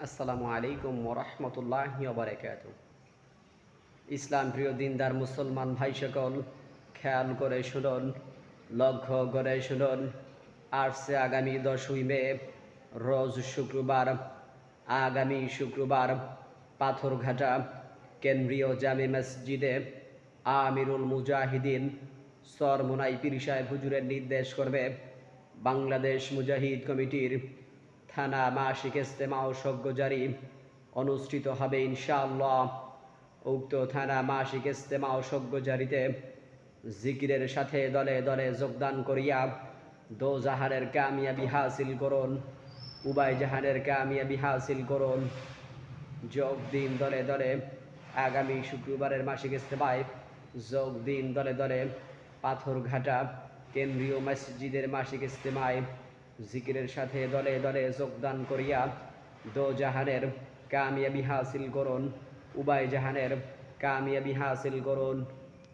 আসসালামু আলাইকুম ওরহমতুল্লাহি ওবারাকাতুহু। ইসলাম প্রিয় দিনদার মুসলমান ভাই সকল, খেয়াল করে শুনুন, লক্ষ্য করে শুনুন। আসছে আগামী 10ই মে, রোজ শুক্রবার। আগামী শুক্রবার পাথরঘাটা কেন্দ্রীয় জামে মসজিদে আমিরুল মুজাহিদিন সরমোনাই পীর সাহেব হুজুরের নির্দেশ করবে বাংলাদেশ মুজাহিদ কমিটির থানা মাসিক ইজতেমা ও সজ্ঞজারি অনুষ্ঠিত হবে ইনশাআল্লাহ। উক্ত থানা মাসিক ইজতেমা ও সজ্ঞজারিতে জিকিরের সাথে দলে দলে যোগদান করিয়া দোজাহানের কামিয়াবি হাসিল করুন, উবাই জাহানের কামিয়াবি হাসিল করুন। যোগ দিন দলে দলে আগামী শুক্রবারের মাসিক ইজতেমায় যোগ দিন দলে দলে পাথরঘাটা কেন্দ্রীয় মসজিদের মাসিক ইজতেমায় জিকিরের সাথে দলে দলে যোগদান করিয়া দোজাহানের কামিয়াবি হাসিল করুন, উবাই জাহানের কামিয়াবি হাসিল করুন।